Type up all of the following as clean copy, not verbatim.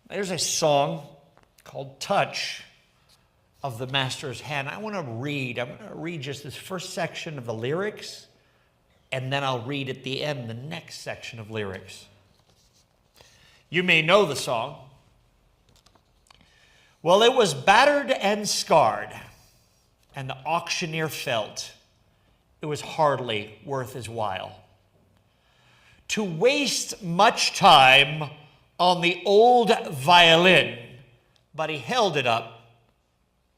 There's a song called Touch of the Master's Hand. I'm going to read just this first section of the lyrics, and then I'll read at the end the next section of lyrics. You may know the song. Well, it was battered and scarred, and the auctioneer felt it was hardly worth his while to waste much time on the old violin, but he held it up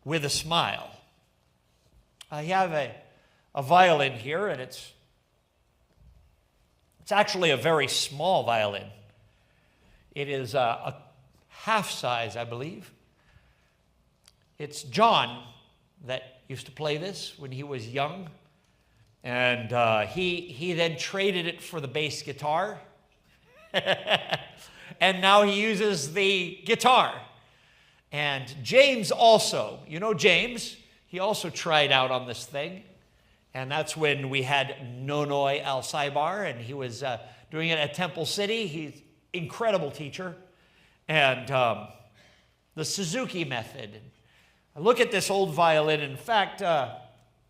with a smile. I have a violin here, and it's actually a very small violin. It is a half size, I believe. It's John that used to play this when he was young, and he then traded it for the bass guitar, and now he uses the guitar. And James also, you know James, he also tried out on this thing. And that's when we had Nonoy Al-Saibar, and he was doing it at Temple City. He's an incredible teacher. And the Suzuki method. Look at this old violin. In fact,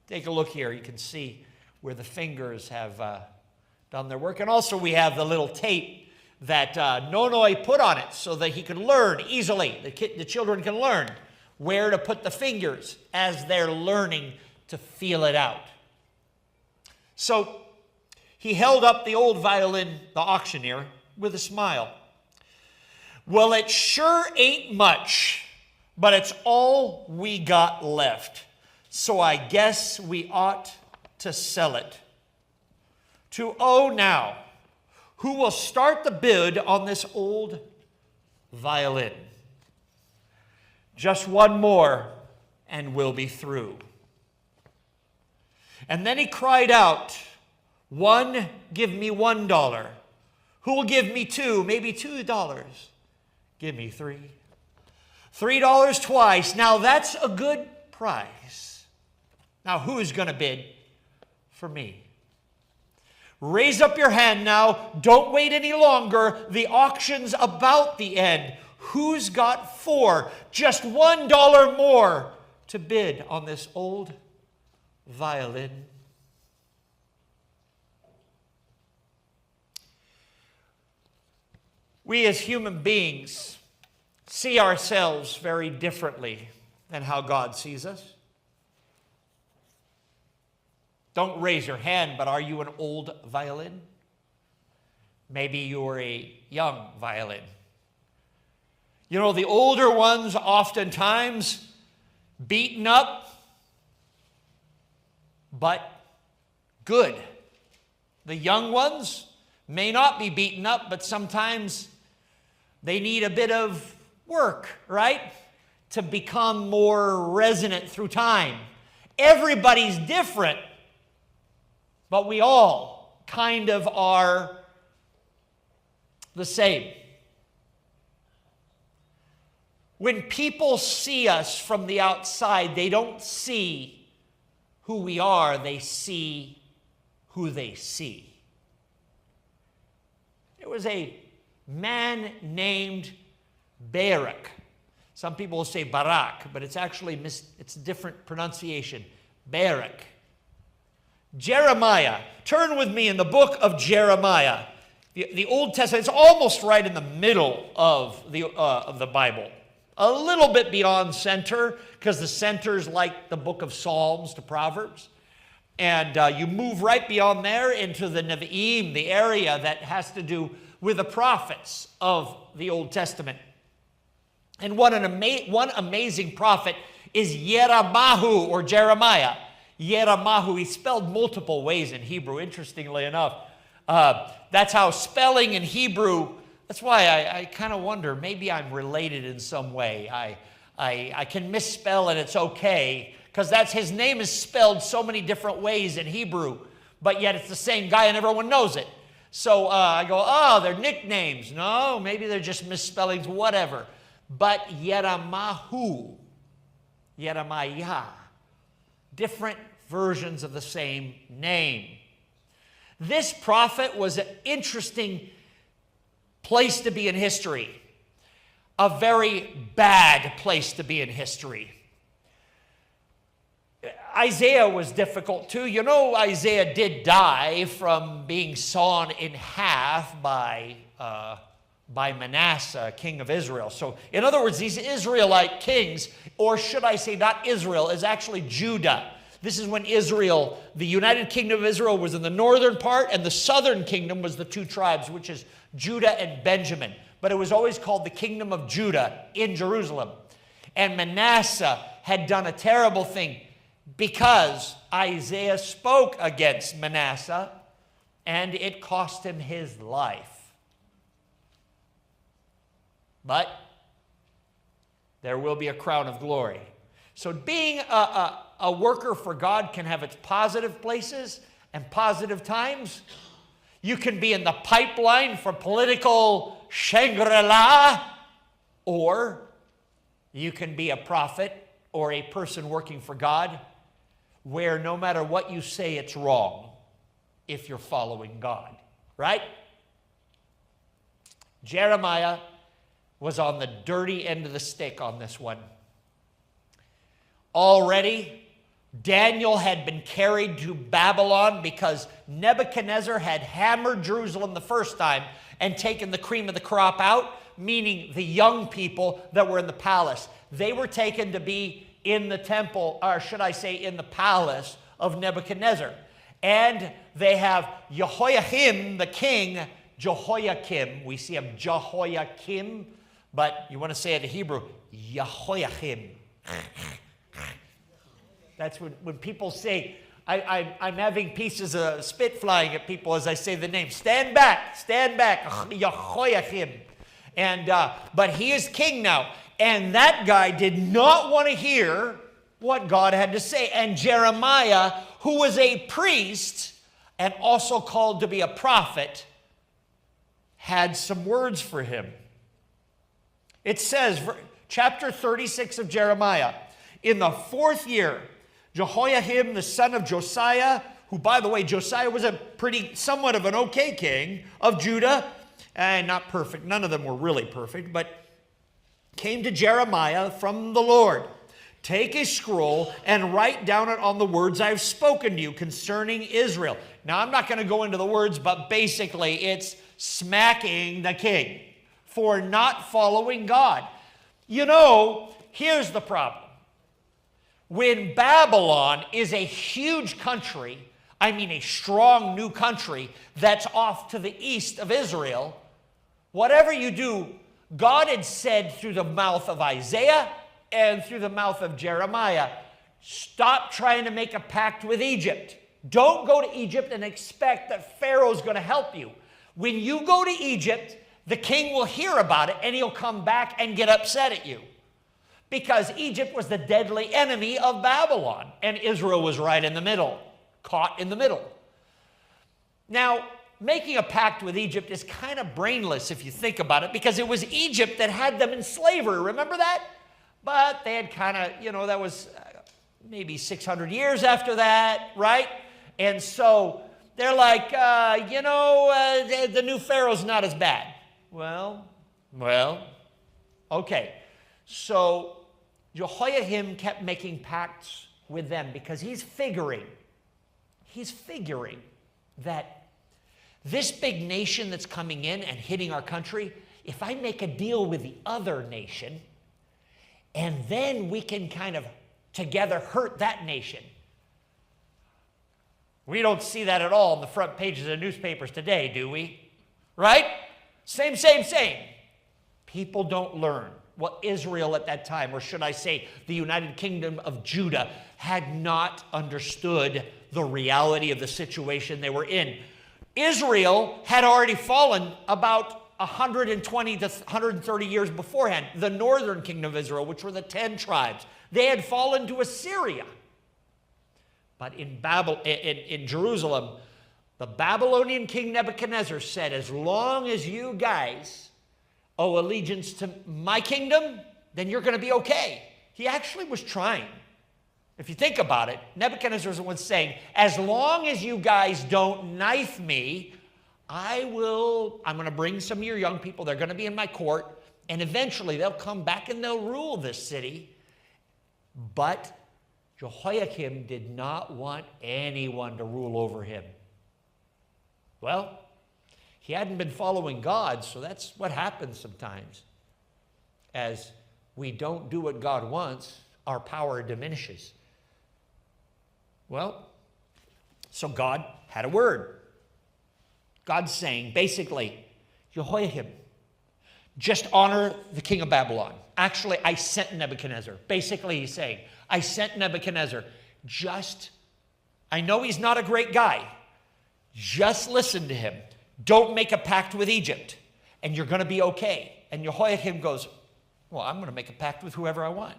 take a look here. You can see where the fingers have done their work. And also we have the little tape that Nonoy put on it so that he could learn easily. The children can learn where to put the fingers as they're learning to feel it out. So he held up the old violin, the auctioneer, with a smile. Well, it sure ain't much, but it's all we got left. So I guess we ought to sell it. To now, who will start the bid on this old violin? Just one more and we'll be through. And then he cried out, "One, give me $1. Who will give me $2? Maybe $2. Give me $3. $3 twice. Now that's a good price. Now who's going to bid for me? Raise up your hand now. Don't wait any longer. The auction's about the end. Who's got $4? Just $1 more to bid on this old violin." We as human beings see ourselves very differently than how God sees us. Don't raise your hand, but are you an old violin? Maybe you're a young violin. You know, the older ones oftentimes beaten up, but good. The young ones may not be beaten up, but sometimes they need a bit of work, right? To become more resonant through time. Everybody's different, but we all kind of are the same. When people see us from the outside, they don't see who we are, they see who they see. There was a man named Barak. Some people will say Barak, but it's actually it's a different pronunciation. Barak. Jeremiah. Turn with me in the book of Jeremiah. The Old Testament, it's almost right in the middle of the Bible. A little bit beyond center, because the center's like the book of Psalms to Proverbs. And you move right beyond there into the Nevi'im, the area that has to do with the prophets of the Old Testament. And one amazing prophet is Yeramahu, or Jeremiah. Yeramahu, he's spelled multiple ways in Hebrew, interestingly enough. That's how spelling in Hebrew, that's why I kind of wonder, maybe I'm related in some way. I can misspell and it's okay, because his name is spelled so many different ways in Hebrew, but yet it's the same guy and everyone knows it. So I go, oh, they're nicknames. No, maybe they're just misspellings, whatever. But Yeramahu, Yeremiah, different versions of the same name. This prophet was an interesting place to be in history. a very bad place to be in history. Isaiah was difficult too. You know, Isaiah did die from being sawn in half by Manasseh, king of Israel. So, in other words, these Israelite kings, or should I say not Israel, is actually Judah. This is when Israel, the United Kingdom of Israel, was in the northern part, and the southern kingdom was the two tribes, which is Judah and Benjamin. But it was always called the kingdom of Judah in Jerusalem. And Manasseh had done a terrible thing, because Isaiah spoke against Manasseh, and it cost him his life. But there will be a crown of glory. So being a worker for God can have its positive places and positive times. You can be in the pipeline for political Shangri-La, or you can be a prophet or a person working for God, where no matter what you say, it's wrong if you're following God, right? Jeremiah was on the dirty end of the stick on this one. Already, Daniel had been carried to Babylon because Nebuchadnezzar had hammered Jerusalem the first time and taken the cream of the crop out, meaning the young people that were in the palace. They were taken to be in the temple, or should I say in the palace of Nebuchadnezzar. And they have Jehoiakim, the king, Jehoiakim. We see him Jehoiakim, but you want to say it in Hebrew, Jehoiakim. That's when people say, I'm having pieces of spit flying at people as I say the name. Stand back, Jehoiakim. And, but he is king now. And that guy did not want to hear what God had to say. And Jeremiah, who was a priest and also called to be a prophet, had some words for him. It says, chapter 36 of Jeremiah, in the 4th year, Jehoiakim, the son of Josiah, who, by the way, Josiah was somewhat of an okay king of Judah, and not perfect, none of them were really perfect, but came to Jeremiah from the Lord. Take a scroll and write down it on the words I've spoken to you concerning Israel. Now, I'm not going to go into the words, but basically it's smacking the king for not following God. You know, here's the problem. When Babylon is a huge country, I mean a strong new country that's off to the east of Israel, whatever you do, God had said through the mouth of Isaiah and through the mouth of Jeremiah, stop trying to make a pact with Egypt. Don't go to Egypt and expect that Pharaoh's going to help you. When you go to Egypt, the king will hear about it and he'll come back and get upset at you. Because Egypt was the deadly enemy of Babylon, and Israel was right in the middle, caught in the middle. Now, making a pact with Egypt is kind of brainless if you think about it, because it was Egypt that had them in slavery. Remember that? But they had kind of, that was maybe 600 years after that, right? And so they're like, the new Pharaoh's not as bad. Well, okay. So Jehoiakim kept making pacts with them because he's figuring that this big nation that's coming in and hitting our country, if I make a deal with the other nation, and then we can kind of together hurt that nation. We don't see that at all on the front pages of newspapers today, do we? Right? Same. People don't learn what Israel at that time, or should I say the United Kingdom of Judah, had not understood the reality of the situation they were in. Israel had already fallen about 120 to 130 years beforehand. The northern kingdom of Israel, which were the 10 tribes, they had fallen to Assyria. But in Jerusalem, the Babylonian king Nebuchadnezzar said, as long as you guys owe allegiance to my kingdom, then you're going to be okay. He actually was trying. If you think about it, Nebuchadnezzar was saying, as long as you guys don't knife me, I'm going to bring some of your young people. They're going to be in my court. And eventually they'll come back and they'll rule this city. But Jehoiakim did not want anyone to rule over him. Well, he hadn't been following God, so that's what happens sometimes. As we don't do what God wants, our power diminishes. Well, so God had a word. God's saying, basically, Jehoiakim, just honor the king of Babylon. Actually, I sent Nebuchadnezzar. Basically, he's saying, I sent Nebuchadnezzar. I know he's not a great guy. Just listen to him. Don't make a pact with Egypt, and you're going to be okay. And Jehoiakim goes, well, I'm going to make a pact with whoever I want.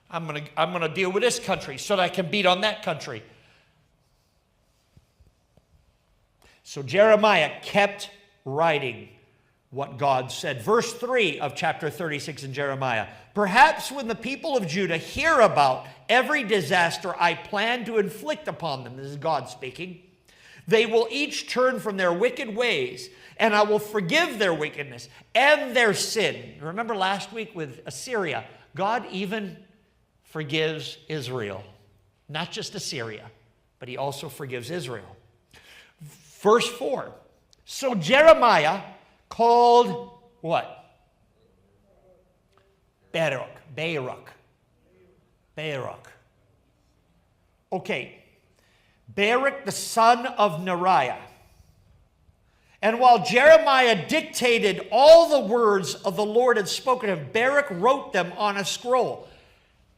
I'm going to deal with this country so that I can beat on that country. So Jeremiah kept writing what God said. Verse 3 of chapter 36 in Jeremiah. Perhaps when the people of Judah hear about every disaster I plan to inflict upon them, this is God speaking, they will each turn from their wicked ways, and I will forgive their wickedness and their sin. Remember last week with Assyria, God even forgives Israel. Not just Assyria, but he also forgives Israel. Verse 4. So Jeremiah called what? Baruch. Okay. Baruch, the son of Neriah. And while Jeremiah dictated all the words of the Lord had spoken to him, Baruch wrote them on a scroll.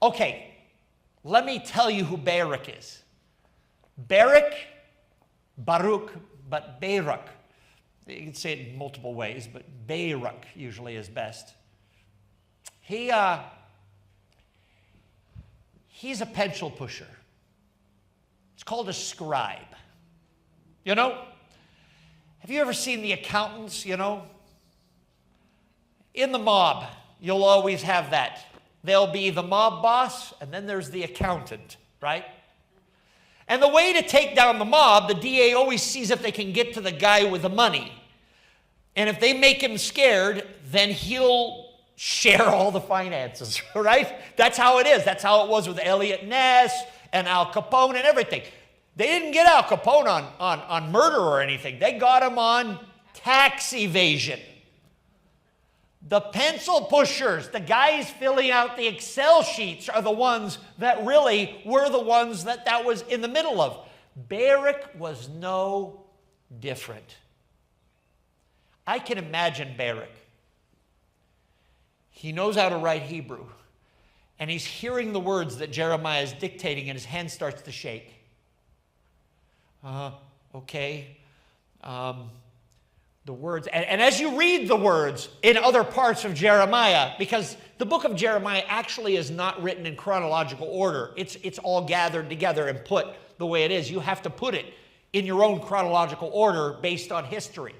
Okay, let me tell you who Baruch is. Baruch, but Baruch. You can say it in multiple ways, but Baruch usually is best. He's a pencil pusher. It's called a scribe. You know? Have you ever seen the accountants, you know? In the mob, you'll always have that. There'll be the mob boss, and then there's the accountant, right? And the way to take down the mob, the DA always sees if they can get to the guy with the money. And if they make him scared, then he'll share all the finances, right? That's how it is. That's how it was with Elliot Ness and Al Capone and everything. They didn't get Al Capone on murder or anything. They got him on tax evasion. The pencil pushers, the guys filling out the Excel sheets are the ones that really were the ones that was in the middle of. Baruch was no different. I can imagine Baruch. He knows how to write Hebrew. And he's hearing the words that Jeremiah is dictating, and his hand starts to shake. Okay. The words. And as you read the words in other parts of Jeremiah, because the book of Jeremiah actually is not written in chronological order. It's all gathered together and put the way it is. You have to put it in your own chronological order based on history.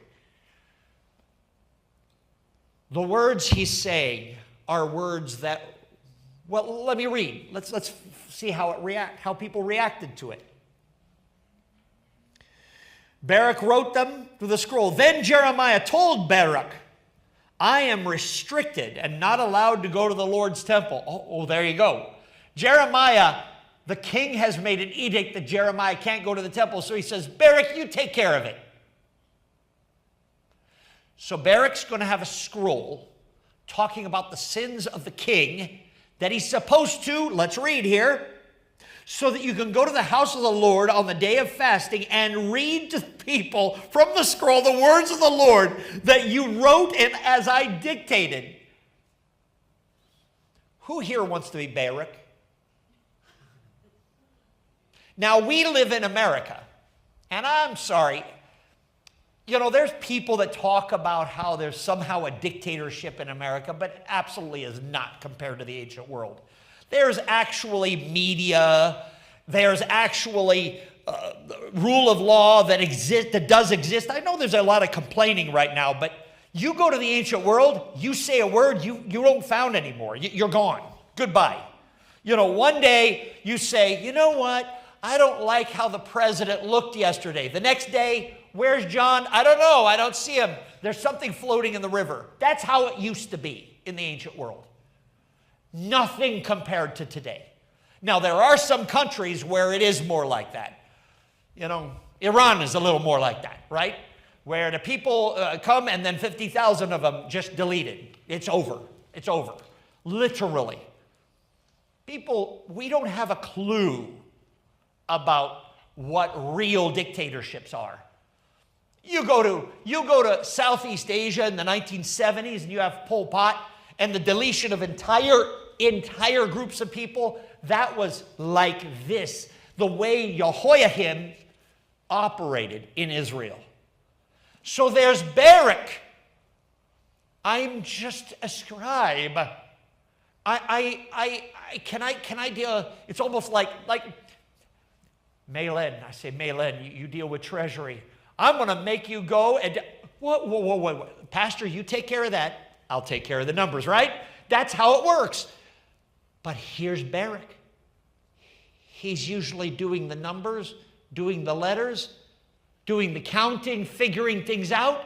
The words he's saying are words that, well, let me read. Let's see how people reacted to it. Baruch wrote them to the scroll. Then Jeremiah told Baruch, I am restricted and not allowed to go to the Lord's temple. Oh, there you go. Jeremiah, the king has made an edict that Jeremiah can't go to the temple. So he says, Baruch, you take care of it. So Baruch's going to have a scroll talking about the sins of the king that he's supposed to, let's read here, so that you can go to the house of the Lord on the day of fasting and read to people from the scroll the words of the Lord that you wrote and as I dictated. Who here wants to be Baruch? Now, we live in America, and I'm sorry, you know, there's people that talk about how there's somehow a dictatorship in America, but absolutely is not compared to the ancient world. There's actually media. There's actually rule of law that does exist. I know there's a lot of complaining right now, but you go to the ancient world, you say a word, you don't found anymore. You're gone. Goodbye. You know, one day you say, you know what? I don't like how the president looked yesterday. The next day, where's John? I don't know. I don't see him. There's something floating in the river. That's how it used to be in the ancient world. Nothing compared to today. Now, there are some countries where it is more like that. You know, Iran is a little more like that, right? Where the people come and then 50,000 of them just deleted. It's over. It's over. Literally. People, we don't have a clue about what real dictatorships are. You go to Southeast Asia in the 1970s and you have Pol Pot and the deletion of entire groups of people. That was like this, the way Jehoiakim operated in Israel. So there's Barak. I'm just a scribe. Can I deal? It's almost like Malin. I say, Malin, you deal with treasury. I'm going to make you go and whoa. Pastor, you take care of that. I'll take care of the numbers, right? That's how it works. But here's Barak. He's usually doing the numbers, doing the letters, doing the counting, figuring things out.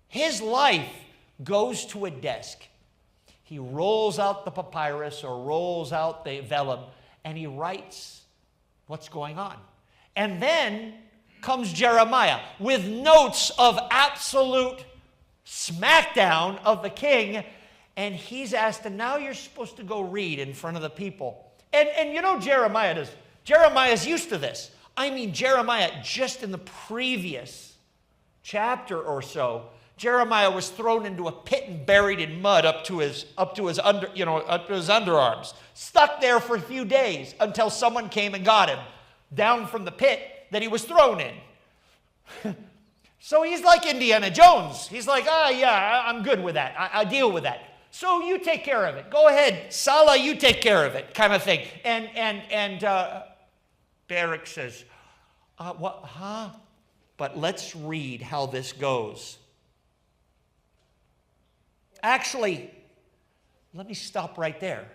His life goes to a desk. He rolls out the papyrus or rolls out the vellum and he writes what's going on. And then comes Jeremiah with notes of absolute smackdown of the king. And he's asked, and now you're supposed to go read in front of the people. And you know Jeremiah's used to this. I mean, Jeremiah, just in the previous chapter or so, Jeremiah was thrown into a pit and buried in mud up to his underarms, stuck there for a few days until someone came and got him down from the pit that he was thrown in. So he's like Indiana Jones. He's like, yeah, I'm good with that. I deal with that. So you take care of it. Go ahead, Salah, you take care of it, kind of thing. And Barak says, what? Huh? But let's read how this goes. Actually, let me stop right there.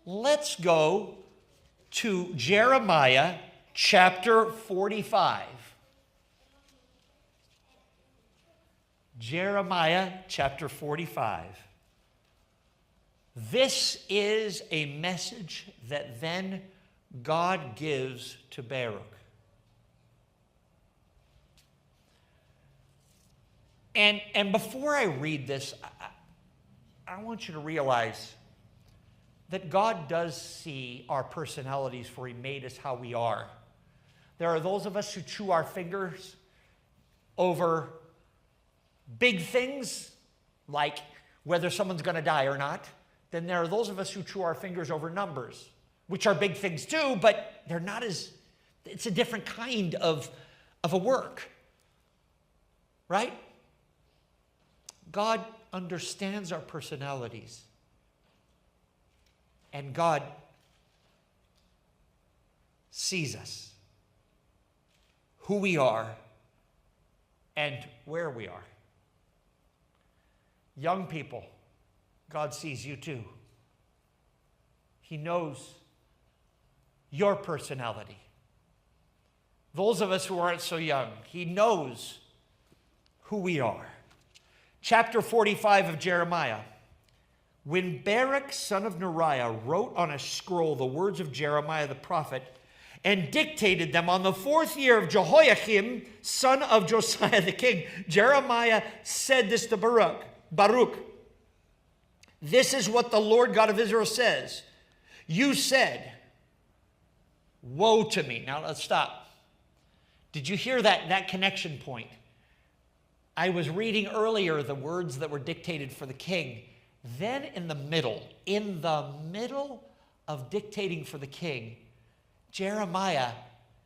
Let's go to Jeremiah chapter 45. Jeremiah chapter 45. This is a message that then God gives to Barak. And before I read this, I want you to realize that God does see our personalities, for He made us how we are. There are those of us who chew our fingers over big things, like whether someone's going to die or not. Then there are those of us who chew our fingers over numbers, which are big things too, but they're not as, it's a different kind of a work, right? God understands our personalities. And God sees us, who we are, and where we are. Young people, God sees you too. He knows your personality. Those of us who aren't so young, He knows who we are. Chapter 45 of Jeremiah. When Barak, son of Neriah, wrote on a scroll the words of Jeremiah the prophet and dictated them on the 4th year of Jehoiakim, son of Josiah the king, Jeremiah said this to Baruch, this is what the Lord God of Israel says. You said, woe to me. Now let's stop. Did you hear that connection point? I was reading earlier the words that were dictated for the king. Then in the middle of dictating for the king, Jeremiah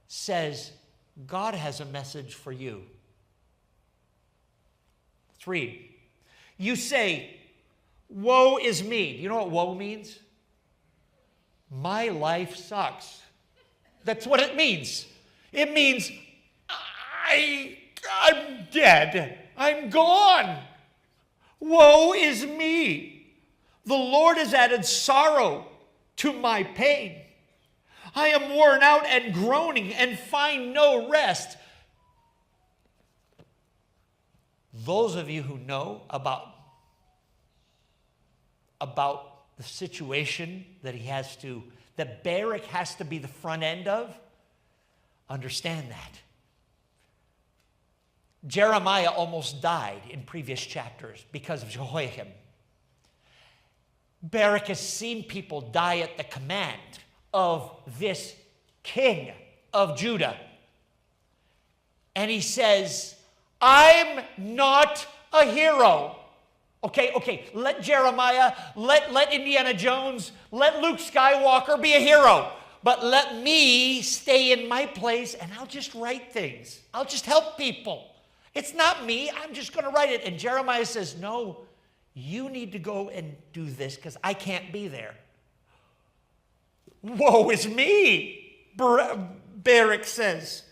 says, God has a message for you. Let's read. You say, woe is me. Do you know what woe means? My life sucks. That's what it means. It means I'm dead. I'm gone. Woe is me. The Lord has added sorrow to my pain. I am worn out and groaning and find no rest. Those of you who know about the situation that Barak has to be the front end of, understand that. Jeremiah almost died in previous chapters because of Jehoiakim. Barak has seen people die at the command of this king of Judah. And he says, I'm not a hero. Okay, let Jeremiah, let Indiana Jones, let Luke Skywalker be a hero. But let me stay in my place and I'll just write things. I'll just help people. It's not me. I'm just going to write it. And Jeremiah says, no, you need to go and do this because I can't be there. Woe is me, Barak says.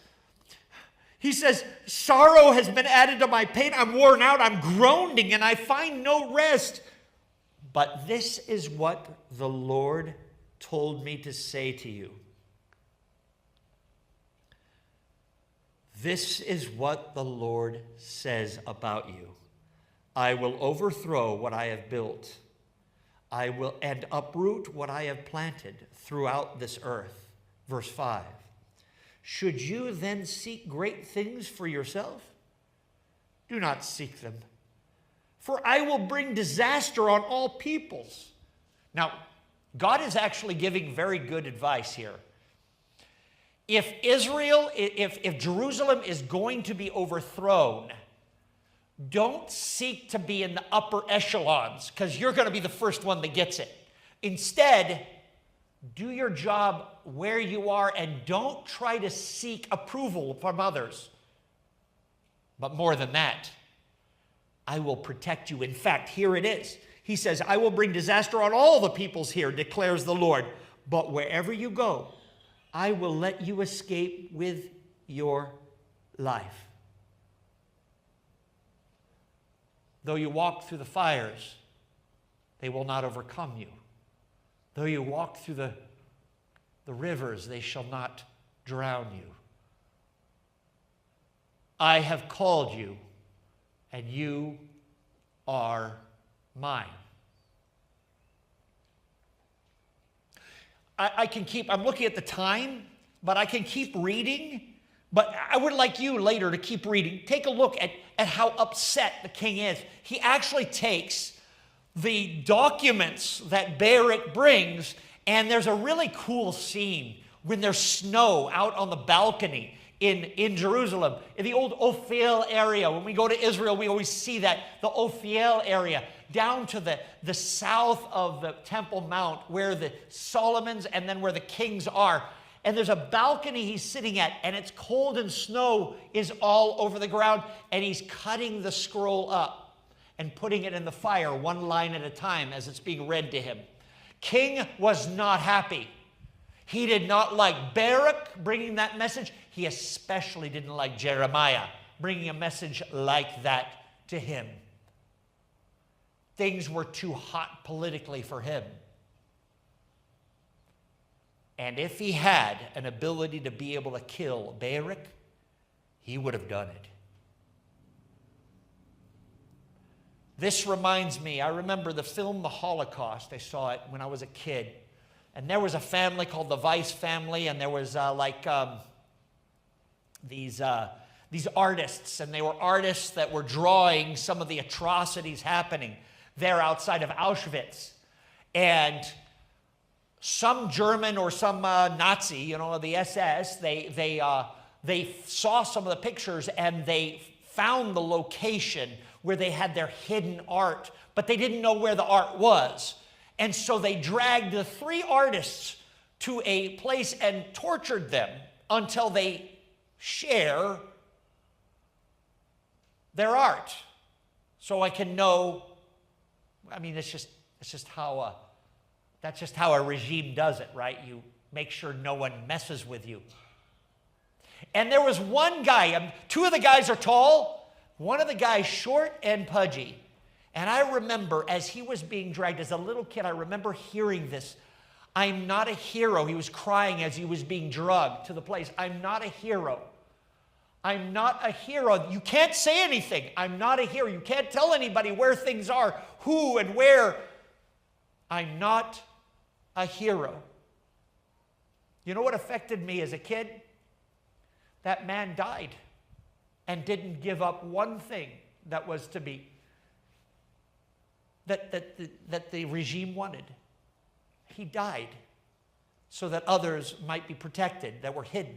He says, sorrow has been added to my pain. I'm worn out. I'm groaning and I find no rest. But this is what the Lord told me to say to you. This is what the Lord says about you. I will overthrow what I have built. I will uproot what I have planted throughout this earth. Verse 5. Should you then seek great things for yourself? Do not seek them. For I will bring disaster on all peoples. Now, God is actually giving very good advice here. If Jerusalem is going to be overthrown, don't seek to be in the upper echelons because you're going to be the first one that gets it. Instead, do your job where you are and don't try to seek approval from others. But more than that, I will protect you. In fact, here it is. He says, I will bring disaster on all the peoples here, declares the Lord. But wherever you go, I will let you escape with your life. Though you walk through the fires, they will not overcome you. Though you walk through the rivers, they shall not drown you. I have called you, and you are mine. I'm looking at the time, but I can keep reading. But I would like you later to keep reading. Take a look at how upset the king is. He actually takes the documents that Barak brings, and there's a really cool scene when there's snow out on the balcony in Jerusalem, in the old Ophel area. When we go to Israel, we always see that, the Ophel area, down to the south of the Temple Mount, where the Solomons and then where the kings are. And there's a balcony he's sitting at, and it's cold and snow is all over the ground, and he's cutting the scroll up and putting it in the fire one line at a time as it's being read to him. King was not happy. He did not like Barak bringing that message. He especially didn't like Jeremiah bringing a message like that to him. Things were too hot politically for him. And if he had an ability to be able to kill Barak, he would have done it. This reminds me, I remember the film The Holocaust. I saw it when I was a kid. And there was a family called the Weiss family, and there was these artists, and they were artists that were drawing some of the atrocities happening there outside of Auschwitz. And some German or some Nazi, the SS, they saw some of the pictures and they found the location where they had their hidden art, but they didn't know where the art was. And so they dragged the 3 artists to a place and tortured them until they share their art. So I can know, that's just how a regime does it, right? You make sure no one messes with you. And there was one guy, 2 of the guys are tall, one of the guys short and pudgy. And I remember as he was being dragged as a little kid, I remember hearing this. I'm not a hero. He was crying as he was being drugged to the place. I'm not a hero. I'm not a hero. You can't say anything. I'm not a hero. You can't tell anybody where things are, who and where. I'm not a hero. You know what affected me as a kid? That man died and didn't give up one thing that was to be, that the regime wanted. He died so that others might be protected, that were hidden.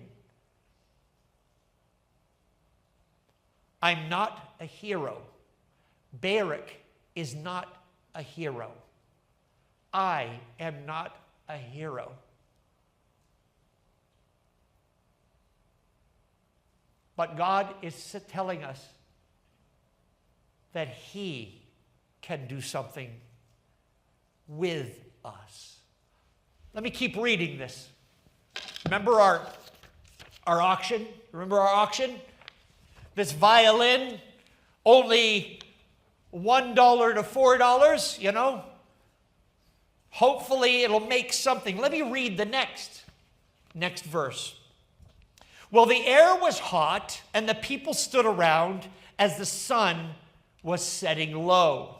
I'm not a hero. Barak is not a hero. I am not a hero. But God is telling us that He can do something with us. Let me keep reading this. Remember our auction? Remember our auction? This violin, only $1 to $4, you know? Hopefully it'll make something. Let me read the next verse. Well, the air was hot, and the people stood around as the sun was setting low.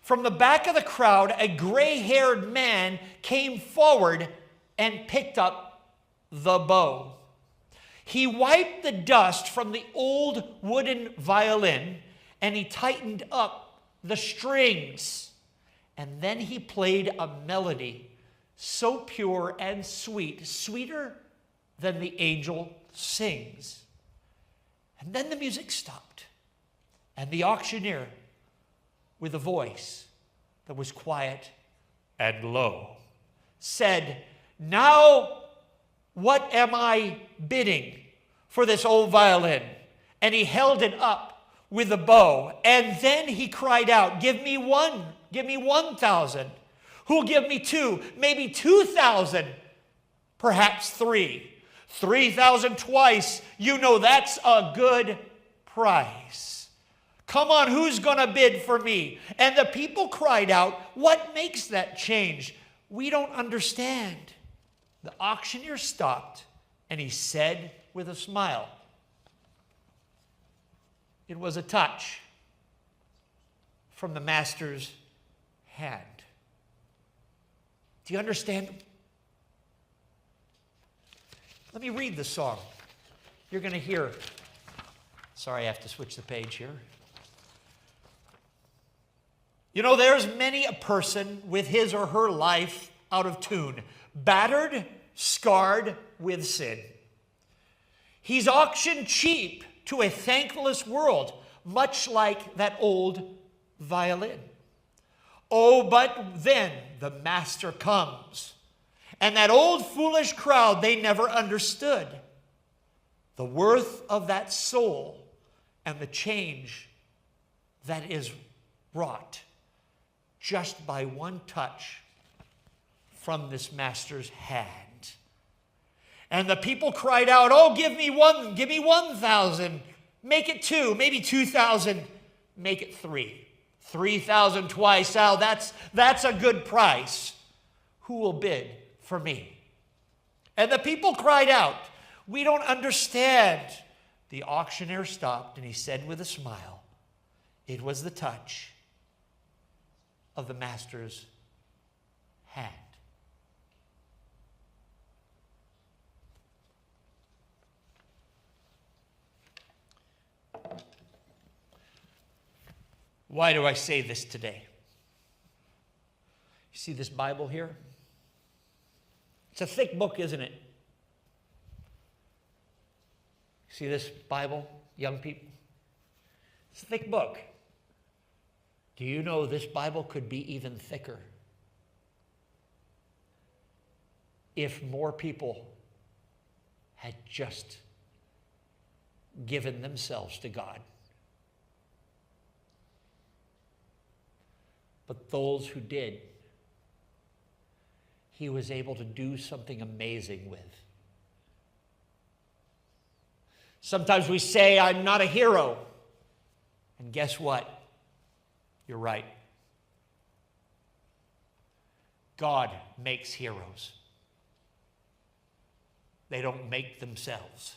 From the back of the crowd, a gray-haired man came forward and picked up the bow. He wiped the dust from the old wooden violin, and he tightened up the strings. And then he played a melody so pure and sweet, sweeter than the angel sings. And then the music stopped, and the auctioneer, with a voice that was quiet and low, said, "Now what am I bidding for this old violin?" And he held it up with a bow. And then he cried out, "Give me one. Give me 1,000. Who'll give me 2? Maybe 2,000. Perhaps 3. 3,000 twice. You know that's a good price. Come on, who's going to bid for me?" And the people cried out, "What makes that change? We don't understand." The auctioneer stopped, and he said with a smile, "It was a touch from the master's hand." Do you understand? Let me read the song. You're going to hear. Sorry, I have to switch the page here. You know, there's many a person with his or her life out of tune, battered, scarred with sin. He's auctioned cheap to a thankless world, much like that old violin. Oh, but then the master comes, and that old foolish crowd, they never understood the worth of that soul and the change that is wrought just by one touch from this master's hand. And the people cried out, "Oh, give me 1,000. Make it 2, maybe 2,000. Make it 3. 3,000 twice. Oh, that's a good price. Who will bid for me?" And the people cried out, "We don't understand." The auctioneer stopped, and he said with a smile, "It was the touch of the master's hand." Why do I say this today? You see this Bible here? It's a thick book, isn't it? See this Bible, young people? It's a thick book. Do you know this Bible could be even thicker if more people had just given themselves to God? But those who did, He was able to do something amazing with. Sometimes we say, "I'm not a hero." And guess what? You're right. God makes heroes. They don't make themselves.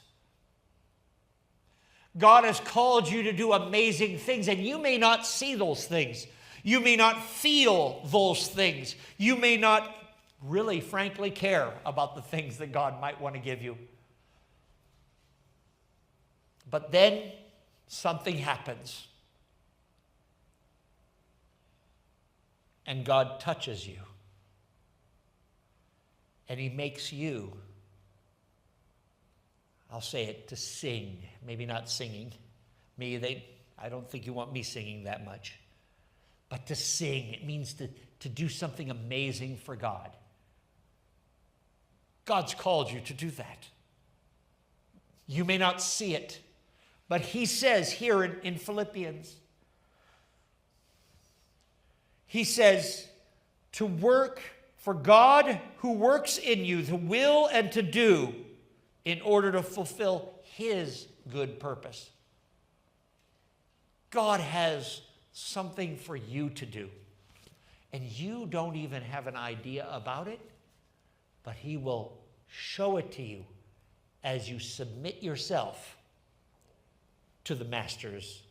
God has called you to do amazing things, and you may not see those things. You may not feel those things. You may not really, frankly, care about the things that God might want to give you. But then something happens. And God touches you. And he makes you, I'll say it, to sing. Maybe not singing. I don't think you want me singing that much. But to sing, it means to do something amazing for God. God's called you to do that. You may not see it, but he says here in Philippians, he says to work for God who works in you, to will and to do in order to fulfill his good purpose. God has something for you to do, and you don't even have an idea about it, but he will show it to you as you submit yourself to the master's